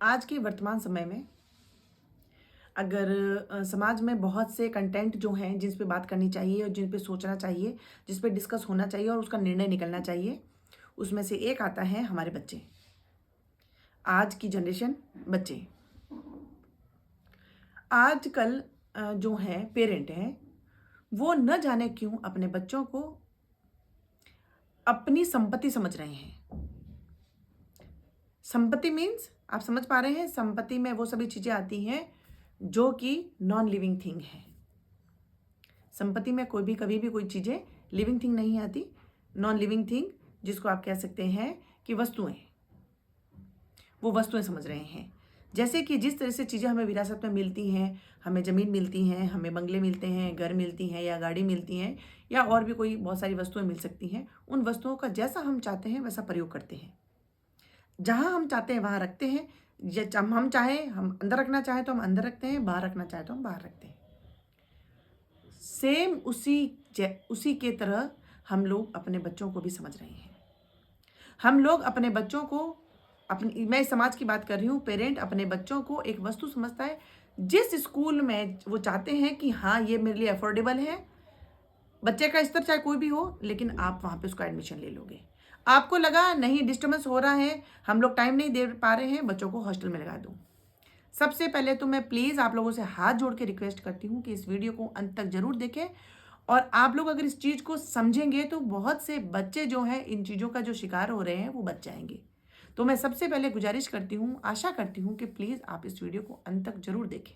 आज के वर्तमान समय में अगर समाज में बहुत से कंटेंट जो हैं जिस पे बात करनी चाहिए और जिन पे सोचना चाहिए, जिस पे डिस्कस होना चाहिए और उसका निर्णय निकलना चाहिए, उसमें से एक आता है हमारे बच्चे। आज की जनरेशन बच्चे। आजकल जो हैं पेरेंट हैं, वो न जाने क्यों अपने बच्चों को अपनी संपत्ति समझ रहे हैं। संपत्ति मीन्स आप समझ पा रहे हैं, संपत्ति में वो सभी चीज़ें आती हैं जो कि नॉन लिविंग थिंग है। संपत्ति में कोई भी कभी भी कोई चीज़ें लिविंग थिंग नहीं आती। नॉन लिविंग थिंग जिसको आप कह सकते हैं कि वस्तुएं, वो वस्तुएं समझ रहे हैं। जैसे कि जिस तरह से चीज़ें हमें विरासत में मिलती हैं, हमें ज़मीन मिलती हैं, हमें बंगले मिलते हैं, घर मिलती हैं या गाड़ी मिलती हैं या और भी कोई बहुत सारी वस्तुएं मिल सकती हैं। उन वस्तुओं का जैसा हम चाहते हैं वैसा प्रयोग करते हैं। जहाँ हम चाहते हैं वहाँ रखते हैं। या हम चाहें, हम अंदर रखना चाहें तो हम अंदर रखते हैं, बाहर रखना चाहें तो हम बाहर रखते हैं। सेम उसी के तरह हम लोग अपने बच्चों को भी समझ रहे हैं। हम लोग अपने बच्चों को मैं समाज की बात कर रही हूँ। पेरेंट अपने बच्चों को एक वस्तु समझता है। जिस स्कूल में वो चाहते हैं कि हाँ ये मेरे लिए अफोर्डेबल है, बच्चे का स्तर चाहे कोई भी हो, लेकिन आप वहाँ पे उसका एडमिशन ले लोगे। आपको लगा नहीं डिस्टर्बेंस हो रहा है, हम लोग टाइम नहीं दे पा रहे हैं, बच्चों को हॉस्टल में लगा दूँ। सबसे पहले तो मैं प्लीज़ आप लोगों से हाथ जोड़ के रिक्वेस्ट करती हूँ कि इस वीडियो को अंत तक जरूर देखें। और आप लोग अगर इस चीज़ को समझेंगे तो बहुत से बच्चे जो हैं इन चीज़ों का जो शिकार हो रहे हैं वो बच जाएंगे। तो मैं सबसे पहले गुजारिश करती हूँ, आशा करती हूँ कि प्लीज़ आप इस वीडियो को अंत तक जरूर देखें।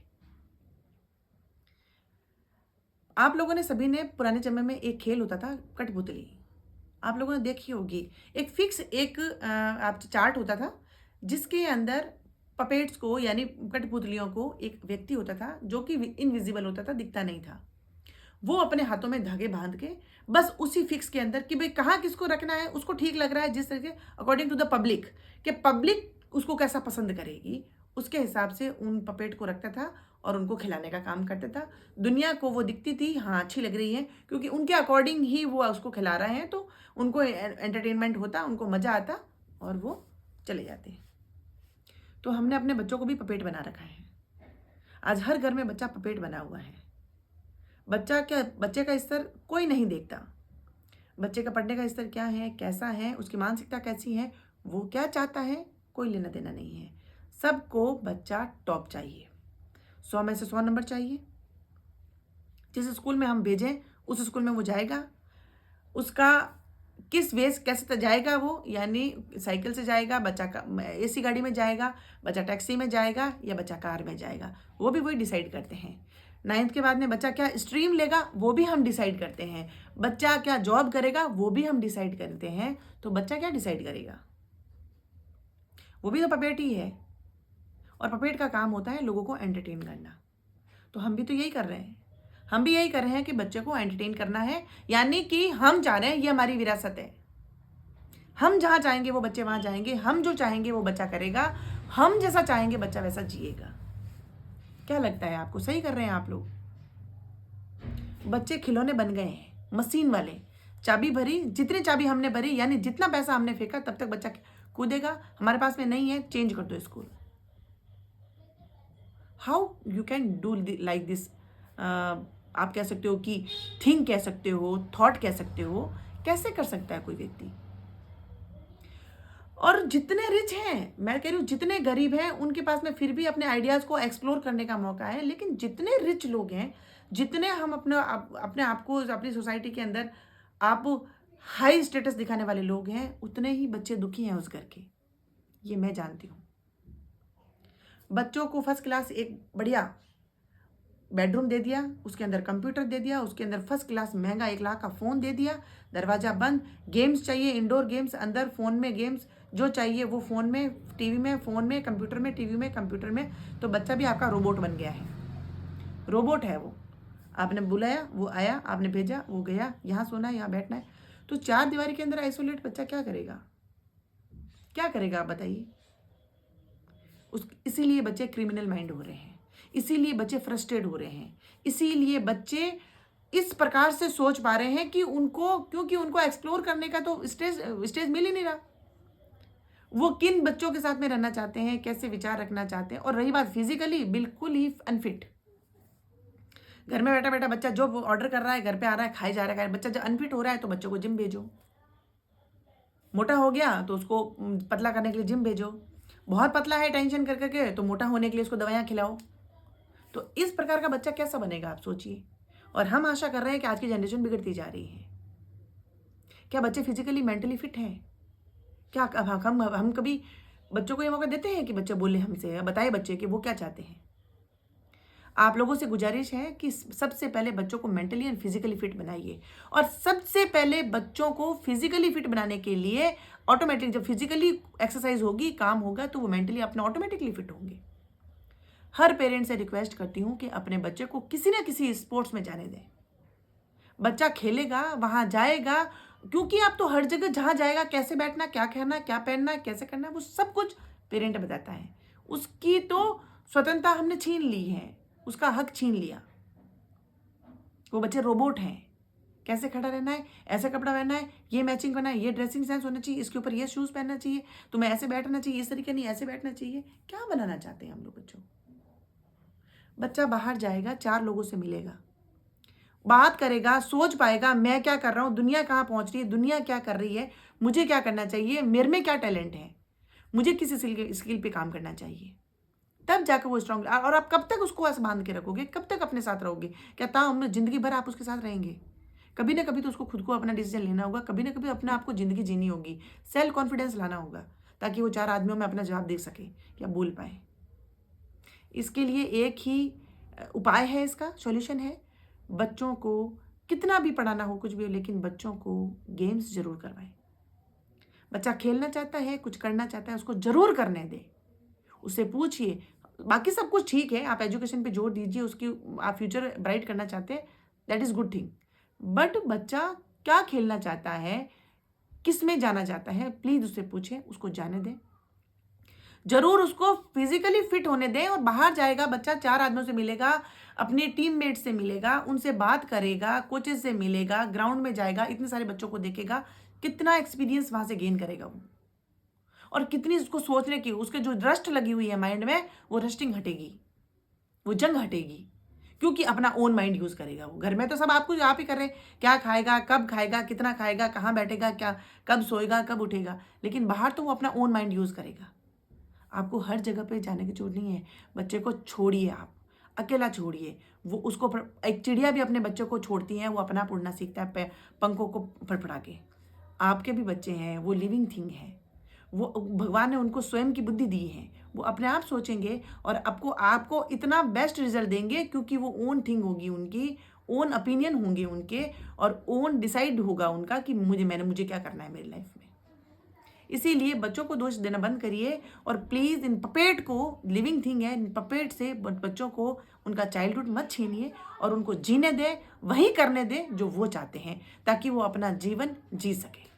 आप लोगों ने सभी ने पुराने समय में एक खेल होता था कठपुतली, आप लोगों ने देखी होगी। एक फिक्स एक आप चार्ट होता था जिसके अंदर पपेट्स को यानी कठपुतलियों को एक व्यक्ति होता था जो कि इनविजिबल होता था, दिखता नहीं था। वो अपने हाथों में धागे बांध के बस उसी फिक्स के अंदर कि भाई कहाँ किसको रखना है, उसको ठीक लग रहा है जिस तरह के अकॉर्डिंग टू द पब्लिक, कि पब्लिक उसको कैसा पसंद करेगी, उसके हिसाब से उन पपेट को रखता था और उनको खिलाने का काम करता था। दुनिया को वो दिखती थी हाँ अच्छी लग रही है क्योंकि उनके अकॉर्डिंग ही वो उसको खिला रहे हैं, तो उनको एंटरटेनमेंट होता, उनको मज़ा आता और वो चले जाते। तो हमने अपने बच्चों को भी पपेट बना रखा है। आज हर घर में बच्चा पपेट बना हुआ है। बच्चे का स्तर कोई नहीं देखता। बच्चे का पढ़ने का स्तर क्या है, कैसा है, उसकी मानसिकता कैसी है, वो क्या चाहता है, कोई लेना देना नहीं है। सबको बच्चा टॉप चाहिए, 100 में से 100 नंबर चाहिए। जिस स्कूल में हम भेजें उस स्कूल में वो जाएगा। उसका किस वेस कैसे जाएगा वो, यानी साइकिल से जाएगा, बच्चा का एसी गाड़ी में जाएगा, बच्चा टैक्सी में जाएगा या बच्चा कार में जाएगा, वो भी वही डिसाइड करते हैं। 9th के बाद में बच्चा क्या स्ट्रीम लेगा वो भी हम डिसाइड करते हैं। बच्चा क्या जॉब करेगा वो भी हम डिसाइड करते हैं। तो बच्चा क्या डिसाइड करेगा, वो भी तो पपेट ही है। और पपेट का काम होता है लोगों को एंटरटेन करना। तो हम भी तो यही कर रहे हैं। हम भी यही कर रहे हैं कि बच्चे को एंटरटेन करना है, यानी कि हम चाह रहे हैं, ये हमारी विरासत है। हम जहाँ चाहेंगे वो बच्चे वहाँ जाएंगे, हम जो चाहेंगे वो बच्चा करेगा, हम जैसा चाहेंगे बच्चा वैसा जिएगा। क्या लगता है आपको, सही कर रहे हैं आप लोग? बच्चे खिलौने बन गए हैं, मशीन वाले। चाबी भरी, जितनी चाबी हमने भरी यानी जितना पैसा हमने फेंका तब तक बच्चा कूदेगा। हमारे पास में नहीं है, चेंज कर दो school. How you can do like this? आप कह सकते हो कि थिंक कह सकते हो, थॉट कह सकते हो। कैसे कर सकता है कोई व्यक्ति? और जितने रिच हैं, मैं कह रही हूँ जितने गरीब हैं उनके पास में फिर भी अपने आइडियाज़ को एक्सप्लोर करने का मौका है। लेकिन जितने रिच लोग हैं, जितने हम अपने आप को अपनी सोसाइटी के अंदर आप हाई स्टेटस दिखाने वाले लोग हैं, उतने ही बच्चे दुखी हैं उस घर के। ये मैं जानती हूँ। बच्चों को फर्स्ट क्लास एक बढ़िया बेडरूम दे दिया, उसके अंदर कंप्यूटर दे दिया, उसके अंदर फर्स्ट क्लास महंगा 1 लाख का फ़ोन दे दिया, दरवाज़ा बंद। गेम्स चाहिए, इंडोर गेम्स, अंदर फ़ोन में गेम्स जो चाहिए वो फ़ोन में, टीवी में, फ़ोन में, कंप्यूटर में, टीवी में, कंप्यूटर में। तो बच्चा भी आपका रोबोट बन गया है। रोबोट है वो। आपने बुलाया वो आया, आपने भेजा वो गया, यहाँ सोना है, यहाँ बैठना है। तो 4 दीवारी के अंदर आइसोलेट बच्चा क्या करेगा? क्या करेगा आप बताइए? इसीलिए बच्चे क्रिमिनल माइंड हो रहे हैं, इसीलिए बच्चे फ्रस्ट्रेट हो रहे हैं, इसीलिए बच्चे इस प्रकार से सोच पा रहे हैं कि उनको, क्योंकि उनको एक्सप्लोर करने का तो स्टेज मिल ही नहीं रहा। वो किन बच्चों के साथ में रहना चाहते हैं, कैसे विचार रखना चाहते हैं। और रही बात फिजिकली, बिल्कुल ही अनफिट। घर में बैठा बैठा बच्चा जो ऑर्डर कर रहा है, घर पे आ रहा है, खाई जा रहा है। बच्चा जब अनफिट हो रहा है तो बच्चों को जिम भेजो। मोटा हो गया तो उसको पतला करने के लिए जिम भेजो। बहुत पतला है टेंशन कर करके, तो मोटा होने के लिए उसको दवाइयाँ खिलाओ। तो इस प्रकार का बच्चा कैसा बनेगा, आप सोचिए। और हम आशा कर रहे हैं कि आज की जनरेशन बिगड़ती जा रही है। क्या बच्चे फिजिकली मेंटली फिट हैं? क्या हम कभी बच्चों को ये मौका देते हैं कि बच्चे बोले हमसे, या बताए बच्चे कि वो क्या चाहते हैं? आप लोगों से गुजारिश है कि सबसे पहले बच्चों को मेंटली एंड फिजिकली फिट बनाइए। और सबसे पहले बच्चों को फिजिकली फिट बनाने के लिए ऑटोमेटिक, जब फिजिकली एक्सरसाइज होगी, काम होगा, तो वो मेंटली अपने ऑटोमेटिकली फिट होंगे। हर पेरेंट से रिक्वेस्ट करती हूँ कि अपने बच्चे को किसी ना किसी स्पोर्ट्स में जाने दें। बच्चा खेलेगा, वहां जाएगा, क्योंकि आप तो हर जगह जहां जाएगा, कैसे बैठना, क्या खाना, क्या पहनना, कैसे करना, वो सब कुछ पेरेंट बताता है। उसकी तो स्वतंत्रता हमने छीन ली है, उसका हक छीन लिया। वो बच्चे रोबोट हैं। कैसे खड़ा रहना है, ऐसा कपड़ा पहनना है, ये मैचिंग करना है, ये ड्रेसिंग सेंस होना चाहिए, इसके ऊपर ये शूज पहनना चाहिए, तुम्हें ऐसे बैठना चाहिए, इस तरीके नहीं, ऐसे बैठना चाहिए। क्या बनाना चाहते हैं हम लोग बच्चों? बच्चा बाहर जाएगा, 4 लोगों से मिलेगा, बात करेगा, सोच पाएगा मैं क्या कर रहा हूँ, दुनिया कहाँ पहुंच रही है, दुनिया क्या कर रही है, मुझे क्या करना चाहिए, मेरे में क्या टैलेंट है, मुझे किस स्किल पे काम करना चाहिए। तब जाकर वो स्ट्रांग। और आप कब तक उसको ऐसे बांध के रखोगे, कब तक अपने साथ रहोगे? क्या ताउम्र जिंदगी भर आप उसके साथ रहेंगे? कभी ना कभी तो उसको खुद को अपना डिसीजन लेना होगा, कभी ना कभी अपने आप को जिंदगी जीनी होगी, सेल्फ कॉन्फिडेंस लाना होगा, ताकि वो 4 आदमियों में अपना जवाब दे सके या बोल पाए। इसके लिए एक ही उपाय है, इसका सॉल्यूशन है, बच्चों को कितना भी पढ़ाना हो, कुछ भी हो, लेकिन बच्चों को गेम्स जरूर करवाएं। बच्चा खेलना चाहता है, कुछ करना चाहता है, उसको जरूर करने दे। उससे पूछिए, बाकी सब कुछ ठीक है, आप एजुकेशन पे जोर दीजिए, उसकी आप फ्यूचर ब्राइट करना चाहते हैं, that is good thing. But बच्चा क्या खेलना चाहता है, किस में जाना चाहता है, प्लीज उससे पूछें, उसको जाने दें। जरूर उसको फिजिकली फिट होने दें, और बाहर जाएगा बच्चा, 4 आदमियों से मिलेगा, अपने टीममेट से मिलेगा, उनसे बात करेगा, कोचेस से मिलेगा, ग्राउंड में जाएगा, इतने सारे बच्चों को देखेगा, कितना एक्सपीरियंस वहां से गेन करेगा वो। और कितनी उसको सोचने की, उसके जो रस्ट लगी हुई है माइंड में, वो रस्टिंग हटेगी, वो जंग हटेगी, क्योंकि अपना ओन माइंड यूज करेगा वो। घर में तो सब आपको आप ही कर रहे हैं, क्या खाएगा, कब खाएगा, कितना खाएगा, कहाँ बैठेगा, क्या कब सोएगा, कब उठेगा, लेकिन बाहर तो वो अपना ओन माइंड यूज करेगा। आपको हर जगह पे जाने की जरूरत नहीं है। बच्चे को छोड़िए, आप अकेला छोड़िए। वो उसको एक चिड़िया भी अपने बच्चों को छोड़ती है, वो अपना आप उड़ना सीखता है पंखों को फड़फड़ा के। आपके भी बच्चे हैं, वो लिविंग थिंग है, वो भगवान ने उनको स्वयं की बुद्धि दी है, वो अपने आप सोचेंगे और आपको आपको इतना बेस्ट रिजल्ट देंगे, क्योंकि वो ओन थिंग होगी उनकी, ओन ओपिनियन होंगे उनके, और ओन डिसाइड होगा उनका कि मुझे क्या करना है मेरी लाइफ में। इसीलिए बच्चों को दोष देना बंद करिए, और प्लीज इन पपेट को, लिविंग थिंग है, इन पपेट से बच्चों को उनका चाइल्डहुड मत छीनिए, और उनको जीने दें, वही करने दें जो वो चाहते हैं, ताकि वो अपना जीवन जी सके।